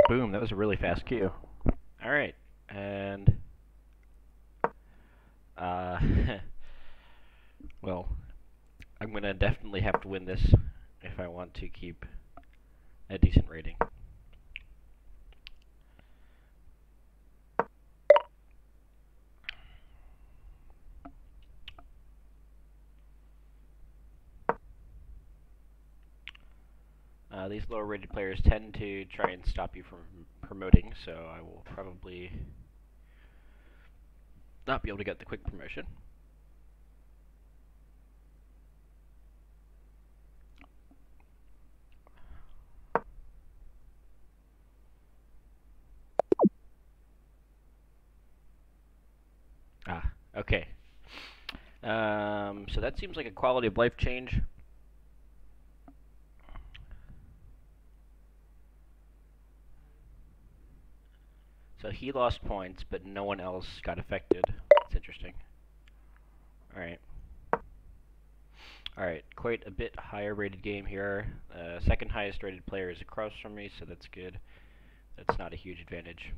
Boom, that was a really fast queue. Alright, and uh, well, I'm gonna definitely have to win this if I want to keep a decent rating. These lower rated players tend to try and stop you from promoting, so I will probably not be able to get the quick promotion. Okay. So that seems like a quality of life change. So he lost points, but no one else got affected. That's interesting. Alright. Alright, quite a bit higher rated game here. Second highest rated player is across from me, so that's good. That's not a huge advantage.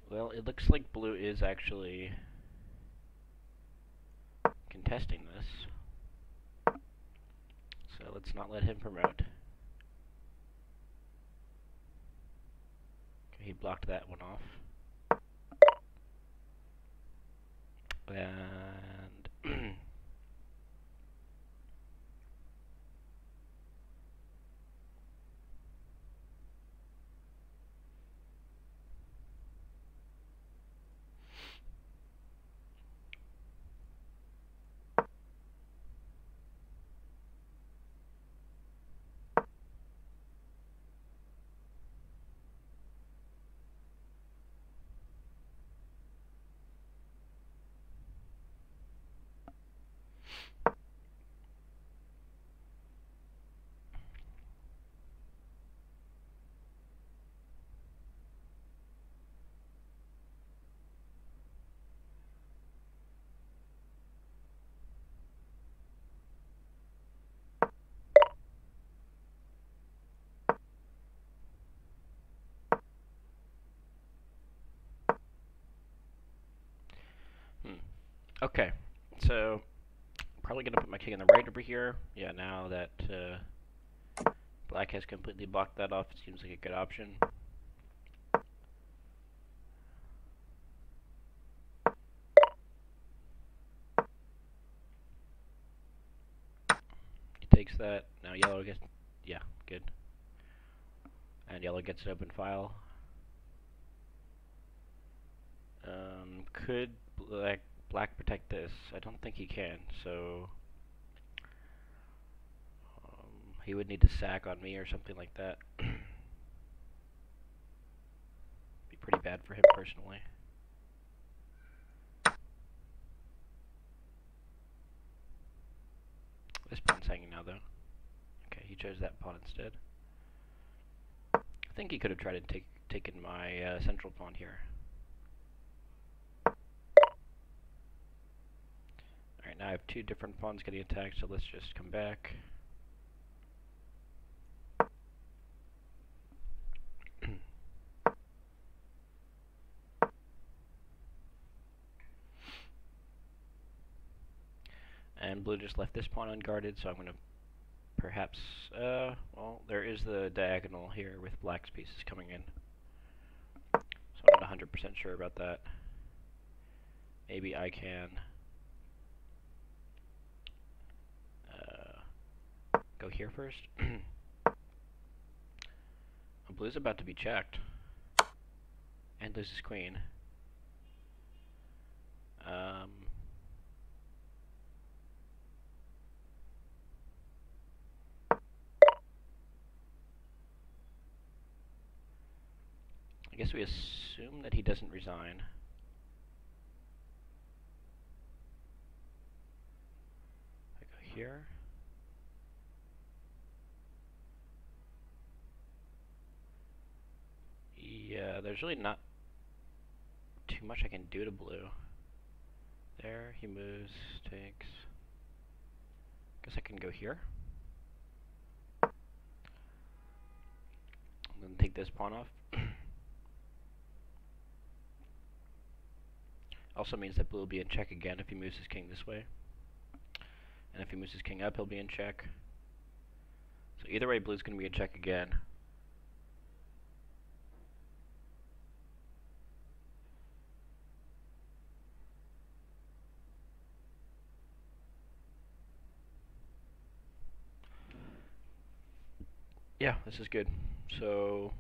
Well, it looks like blue is actually contesting this. So let's not let him promote. Okay, he blocked that one off. And okay, so probably gonna put my king on the right over here. Yeah, now that black has completely blocked that off, it seems like a good option. He takes that. Now yellow gets, yeah, good. And yellow gets an open file. Could black protect this? I don't think he can, so he would need to sack on me or something like that. Be pretty bad for him personally. This pawn's hanging now, though. Okay, he chose that pawn instead. I think he could have tried to taken my central pawn here. Alright, now I have two different pawns getting attacked, so let's just come back. And blue just left this pawn unguarded, so I'm going to perhaps, well, there is the diagonal here with black's pieces coming in. So I'm not 100% sure about that. Maybe I can go here first. Blue's about to be checked. And loses queen. I guess we assume that he doesn't resign. I go here. Yeah, there's really not too much I can do to blue. There, he moves, takes. Guess I can go here. And then take this pawn off. Also means that blue will be in check again if he moves his king this way. And if he moves his king up, he'll be in check. So either way, blue's going to be in check again. Yeah, this is good. So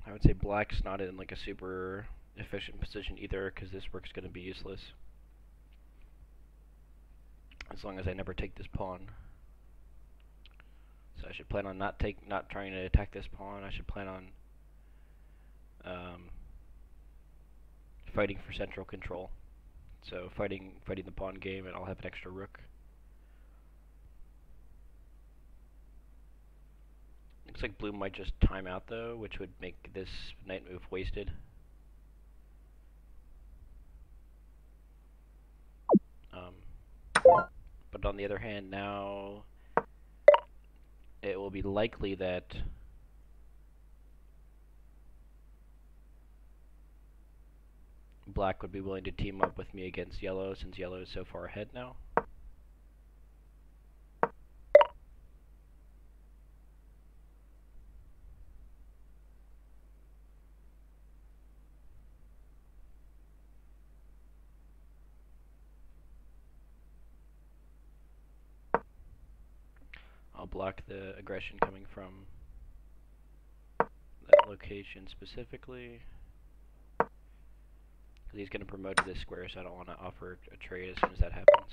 I would say black's not in like a super efficient position either, because this rook's going to be useless as long as I never take this pawn. So I should plan on not trying to attack this pawn. I should plan on fighting for central control. So fighting the pawn game, and I'll have an extra rook. Looks like blue might just time out though, which would make this knight move wasted. But on the other hand, now it will be likely that black would be willing to team up with me against yellow, since yellow is so far ahead now. I'll block the aggression coming from that location specifically, because he's going to promote to this square, so I don't want to offer a trade as soon as that happens.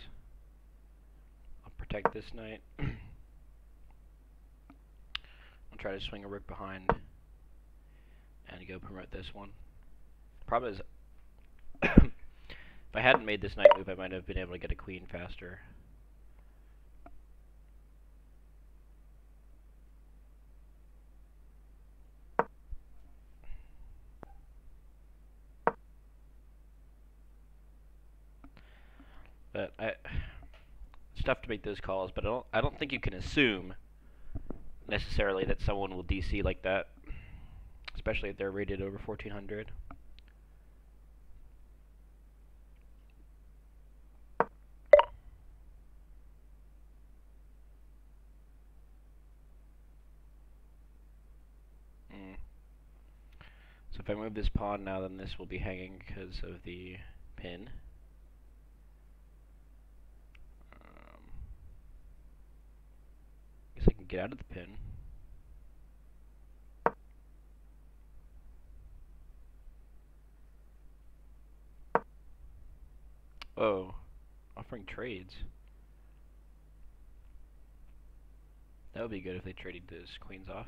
I'll protect this knight. I'll try to swing a rook behind and go promote this one. Problem is, if I hadn't made this knight move, I might have been able to get a queen faster. But it's tough to make those calls, but I don't think you can assume necessarily that someone will DC like that, especially if they're rated over 1400. So if I move this pawn now, then this will be hanging because of the pin. Guess I can get out of the pin. Oh, offering trades. That would be good if they traded those queens off.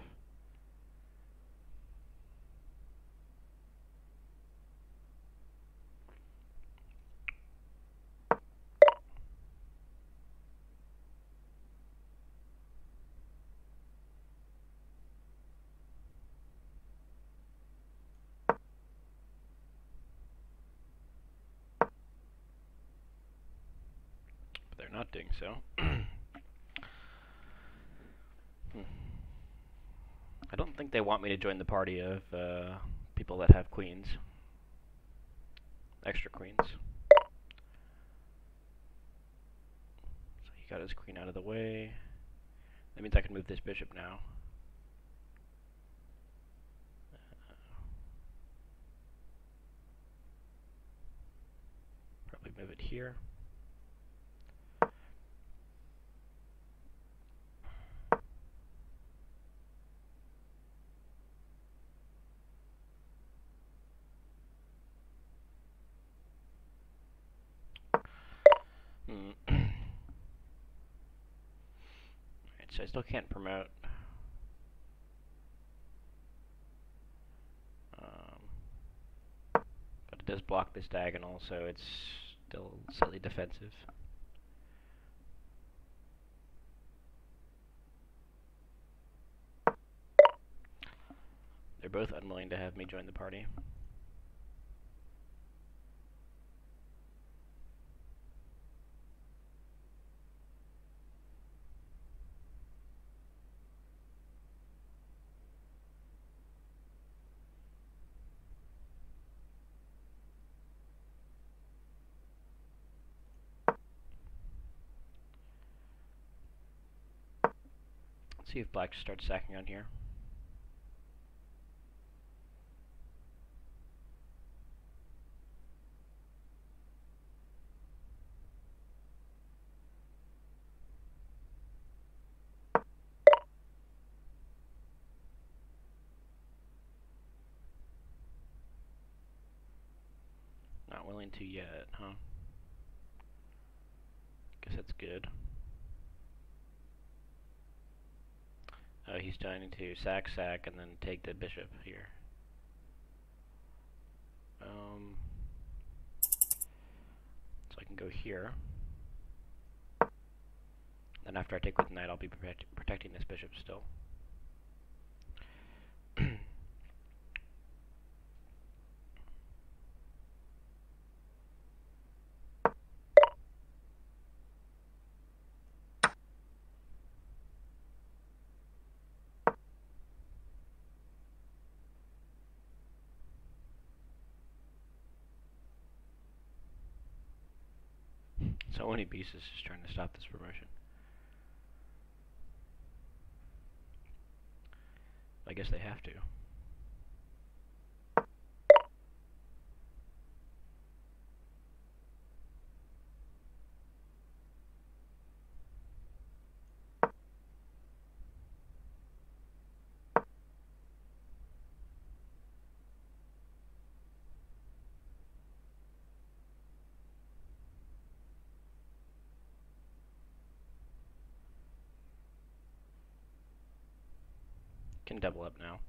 But they're not doing so. I don't think they want me to join the party of people that have queens. Extra queens. So he got his queen out of the way. That means I can move this bishop now. Probably move it here. So I still can't promote. But it does block this diagonal, so it's still slightly defensive. They're both unwilling to have me join the party. Let's see if black starts sacking on here. Not willing to yet, huh? Guess that's good. He's trying to sack, and then take the bishop here. So I can go here. Then after I take with knight, I'll be protecting this bishop still. So many pieces just trying to stop this promotion. I guess they have to. Can double up now.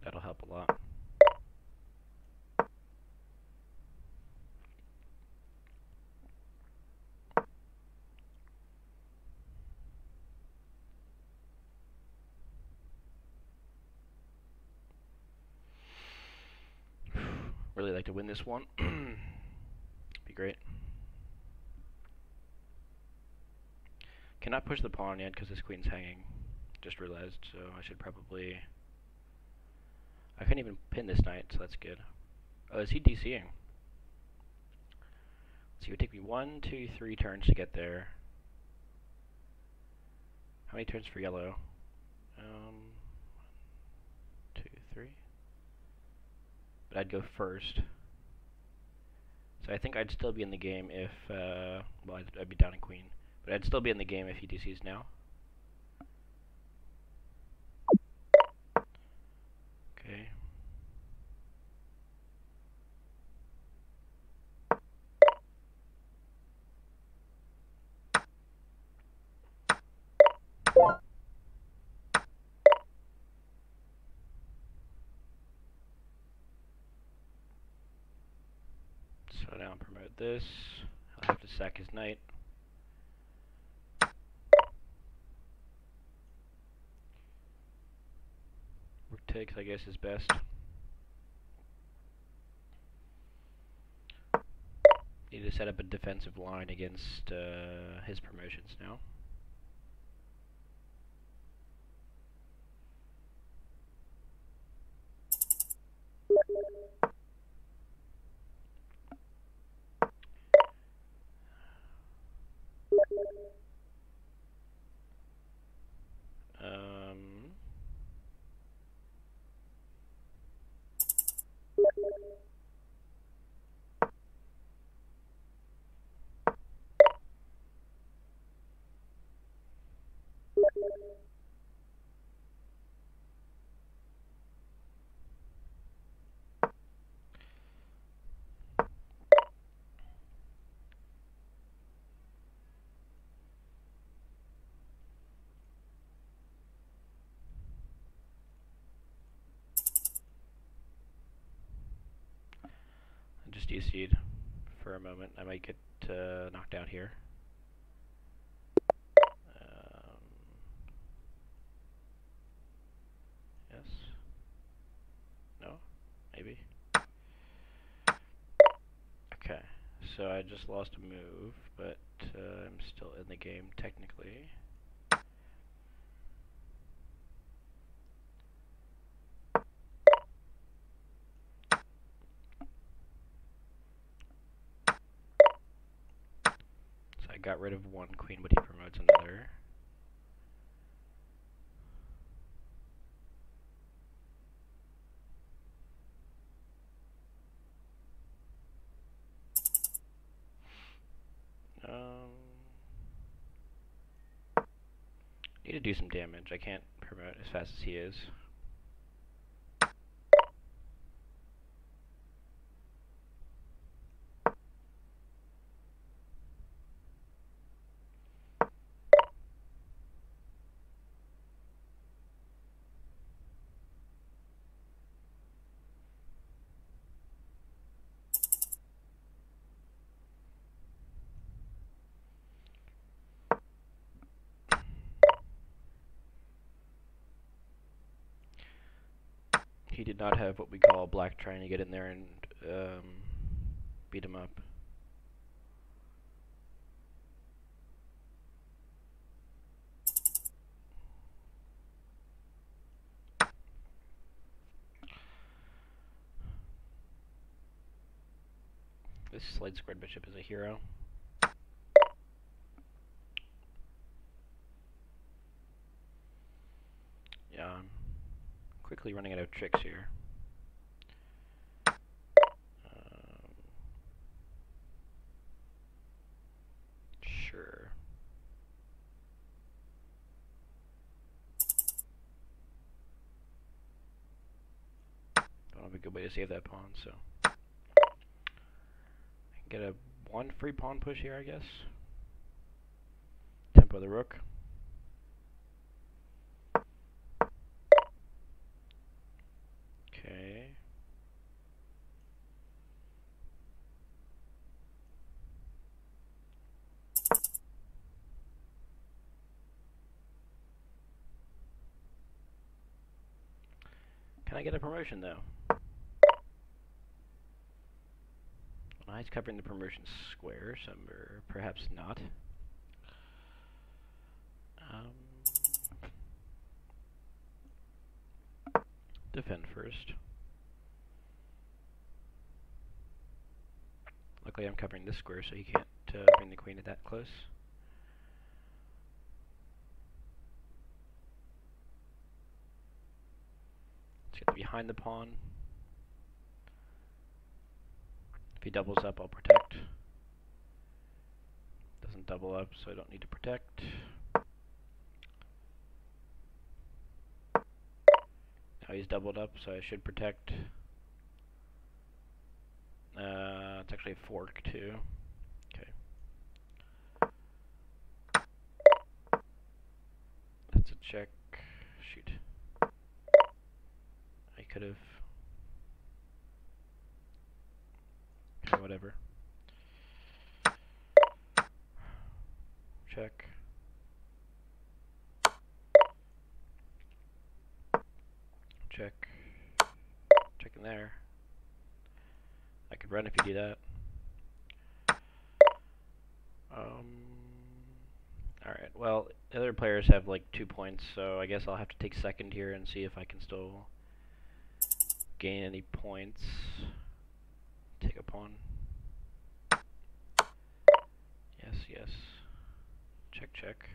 That'll help a lot. Really like to win this one. Be great. Cannot push the pawn yet because this queen's hanging. Just realized, so I should probably... I couldn't even pin this knight, so that's good. Oh, is he DCing? So it would take me 1, 2, 3 turns to get there. How many turns for yellow? 2, 3. But I'd go first. So I think I'd still be in the game if, well, I'd be down in queen. But I'd still be in the game if he DCs now. Okay. So now promote this. I'll have to sack his knight. Rook takes, I guess, is best. Need to set up a defensive line against his promotions now. DC'd for a moment. I might get knocked out here. Yes. No? Maybe. Okay. So I just lost a move, but I'm still in the game technically. So I got rid of one queen, but he promotes another. Need to do some damage. I can't promote as fast as he is. He did not have what we call black trying to get in there and beat him up. This slide squared bishop is a hero. Yeah, I'm quickly running out of tricks here. Sure. Don't have a good way to save that pawn, so I can get a one free pawn push here, I guess. Tempo the rook. Okay. Can I get a promotion though? Well, he's covering the promotion square, so perhaps not. Defend first. Luckily I'm covering this square, so he can't bring the queen that close. Let's get behind the pawn. If he doubles up, I'll protect. Doesn't double up, so I don't need to protect. Now he's doubled up, so I should protect. It's actually a fork too. Okay. That's a check. Shoot. I could have. Okay, whatever. Check. Check. Check in there. I could run if you do that. Alright, well, the other players have like 2 points, so I guess I'll have to take second here and see if I can still gain any points. Take a pawn. Yes, yes. Check, check.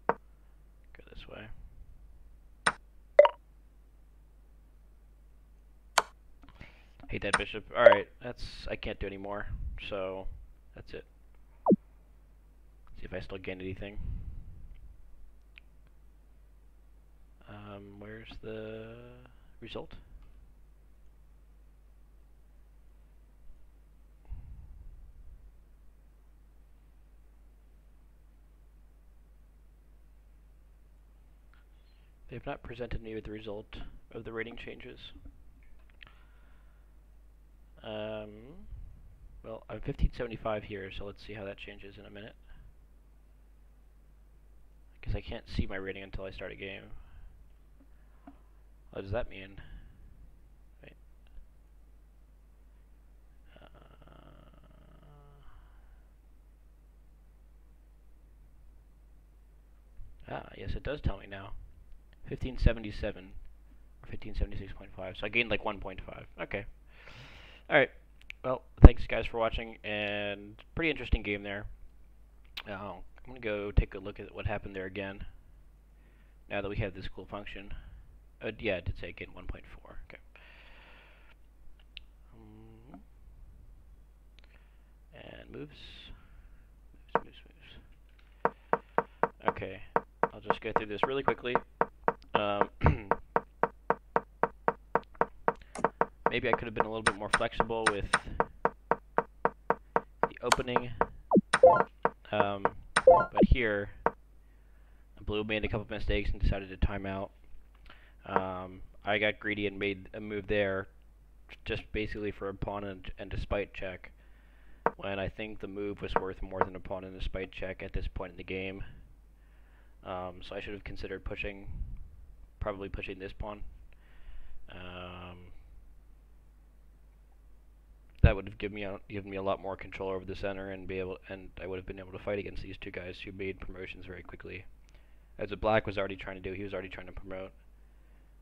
Go this way. Hate that bishop. Alright, I can't do any more, so that's it. See if I still gain anything. Where's the result? They've not presented me with the result of the rating changes. Well, I'm 1575 here, so let's see how that changes in a minute. Because I can't see my rating until I start a game. What does that mean? Wait. Yes, it does tell me now. 1577 or 1576.5. So I gained like 1.5. Okay. Alright. Well, thanks guys for watching, and pretty interesting game there. I'm going to go take a look at what happened there again, now that we have this cool function. Yeah, it did say again 1.4. Okay. And moves. Okay. I'll just go through this really quickly. Maybe I could have been a little bit more flexible with the opening. But here, Blue made a couple of mistakes and decided to time out. I got greedy and made a move there, just basically for a pawn and a spite check, when I think the move was worth more than a pawn and a spite check at this point in the game. So I should have considered probably pushing this pawn. That would have given me a lot more control over the center, and I would have been able to fight against these two guys who made promotions very quickly. As what Black was already trying to do, he was already trying to promote.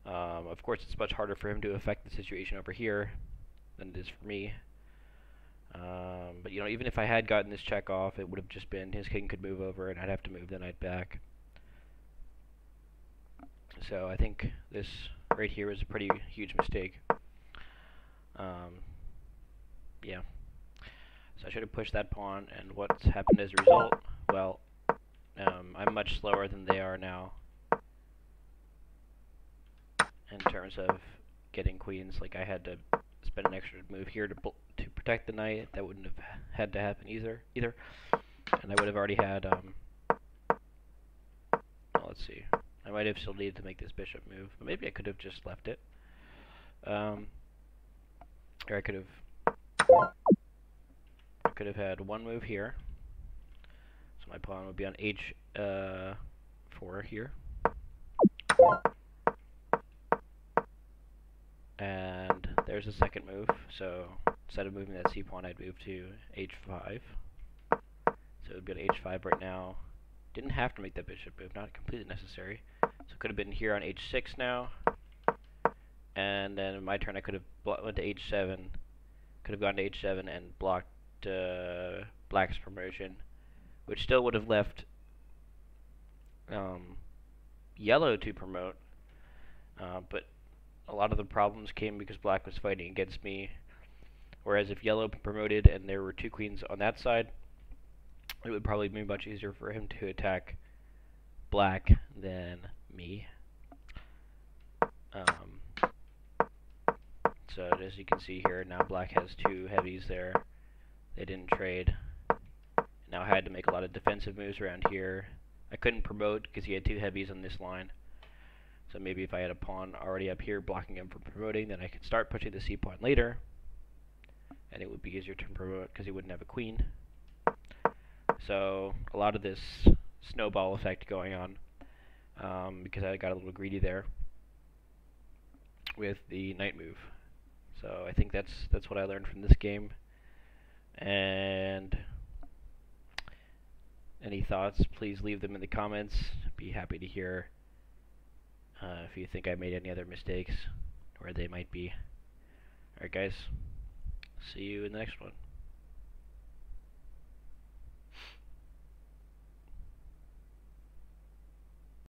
Of course, it's much harder for him to affect the situation over here than it is for me. But you know, even if I had gotten this check off, it would have just been his king could move over, and I'd have to move the knight back. So I think this right here is a pretty huge mistake. Yeah. So I should have pushed that pawn, and what's happened as a result? Well, I'm much slower than they are now in terms of getting queens. Like, I had to spend an extra move here to protect the knight. That wouldn't have had to happen either. And I would have already had, well, let's see. I might have still needed to make this bishop move, but maybe I could have just left it. Or I could have had one move here. So my pawn would be on h4 here. And there's a second move, so instead of moving that c pawn, I'd move to h5. So it would be on h5 right now. Didn't have to make that bishop move, not completely necessary. So it could have been here on h6 now. And then in my turn, I could have went to h7. Could have gone to h7 and blocked Black's promotion, which still would have left Yellow to promote. But a lot of the problems came because Black was fighting against me. Whereas if Yellow promoted and there were two queens on that side, it would probably be much easier for him to attack Black than me. So as you can see here, now Black has two heavies there. They didn't trade. Now I had to make a lot of defensive moves around here. I couldn't promote because he had two heavies on this line. So maybe if I had a pawn already up here blocking him from promoting, then I could start pushing the c pawn later, and it would be easier to promote because he wouldn't have a queen. So a lot of this snowball effect going on, because I got a little greedy there with the knight move. So I think that's what I learned from this game. And any thoughts, please leave them in the comments. Be happy to hear if you think I made any other mistakes, where they might be. Alright guys, see you in the next one.